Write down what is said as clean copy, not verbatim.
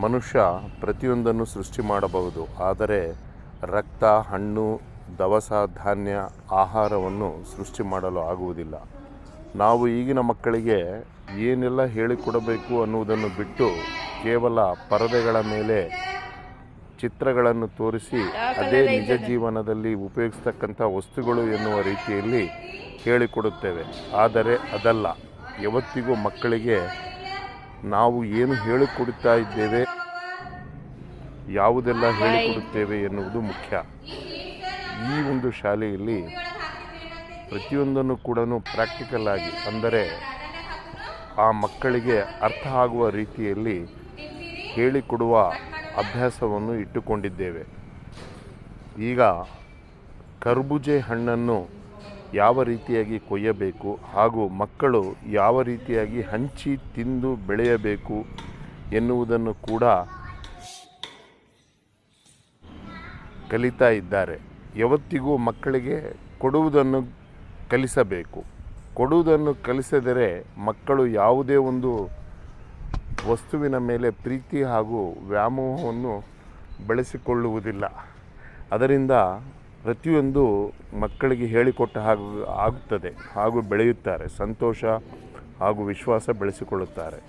ಮನುಷ್ಯ ಪ್ರತಿಯೊಂದನ್ನು ಸೃಷ್ಟಿ ಮಾಡಬಹುದು, ಆದರೆ ರಕ್ತ, ಹಣ್ಣು, ದವಸ ಧಾನ್ಯ, ಆಹಾರವನ್ನು ಸೃಷ್ಟಿ ಮಾಡಲು ಆಗುವುದಿಲ್ಲ. ನಾವು ಈಗಿನ ಮಕ್ಕಳಿಗೆ ಏನೆಲ್ಲ ಹೇಳಿಕೊಡಬೇಕು ಅನ್ನುವುದನ್ನು ಬಿಟ್ಟು ಕೇವಲ ಪರದೆಗಳ ಮೇಲೆ ಚಿತ್ರಗಳನ್ನು ತೋರಿಸಿ ಅದೇ ನಿಜ ಜೀವನದಲ್ಲಿ ಉಪಯೋಗಿಸ್ತಕ್ಕಂಥ ವಸ್ತುಗಳು ಎನ್ನುವ ರೀತಿಯಲ್ಲಿ ಹೇಳಿಕೊಡುತ್ತೇವೆ. ಆದರೆ ಅದಲ್ಲ. ಯಾವತ್ತಿಗೂ ಮಕ್ಕಳಿಗೆ ನಾವು ಏನು ಹೇಳಿಕೊಡುತ್ತಾ ಇದ್ದೇವೆ, ಯಾವುದೆಲ್ಲ ಹೇಳಿಕೊಡುತ್ತೇವೆ ಎನ್ನುವುದು ಮುಖ್ಯ. ಈ ಒಂದು ಶಾಲೆಯಲ್ಲಿ ಪ್ರತಿಯೊಂದನ್ನು ಕೂಡ ಪ್ರಾಕ್ಟಿಕಲ್ ಆಗಿ, ಅಂದರೆ ಆ ಮಕ್ಕಳಿಗೆ ಅರ್ಥ ಆಗುವ ರೀತಿಯಲ್ಲಿ ಹೇಳಿಕೊಡುವ ಅಭ್ಯಾಸವನ್ನು ಇಟ್ಟುಕೊಂಡಿದ್ದೇವೆ. ಈಗ ಕರ್ಬೂಜೆ ಹಣ್ಣನ್ನು ಯಾವ ರೀತಿಯಾಗಿ ಕೊಯ್ಯಬೇಕು ಹಾಗೂ ಮಕ್ಕಳು ಯಾವ ರೀತಿಯಾಗಿ ಹಂಚಿ ತಿಂದು ಬೆಳೆಯಬೇಕು ಎನ್ನುವುದನ್ನು ಕೂಡ ಕಲಿತಾ ಇದ್ದಾರೆ. ಯಾವತ್ತಿಗೂ ಮಕ್ಕಳಿಗೆ ಕೊಡುವುದನ್ನು ಕಲಿಸಬೇಕು. ಕೊಡುವುದನ್ನು ಕಲಿಸಿದರೆ ಮಕ್ಕಳು ಯಾವುದೇ ಒಂದು ವಸ್ತುವಿನ ಮೇಲೆ ಪ್ರೀತಿ ಹಾಗೂ ವ್ಯಾಮೋಹವನ್ನು ಬೆಳೆಸಿಕೊಳ್ಳುವುದಿಲ್ಲ. ಅದರಿಂದ ಪ್ರತಿಯೊಂದು ಮಕ್ಕಳಿಗೆ ಹೇಳಿಕೊಟ್ಟ ಆಗುತ್ತದೆ ಹಾಗೂ ಬೆಳೆಯುತ್ತಾರೆ. ಸಂತೋಷ ಹಾಗೂ ವಿಶ್ವಾಸ ಬೆಳೆಸಿಕೊಳ್ಳುತ್ತಾರೆ.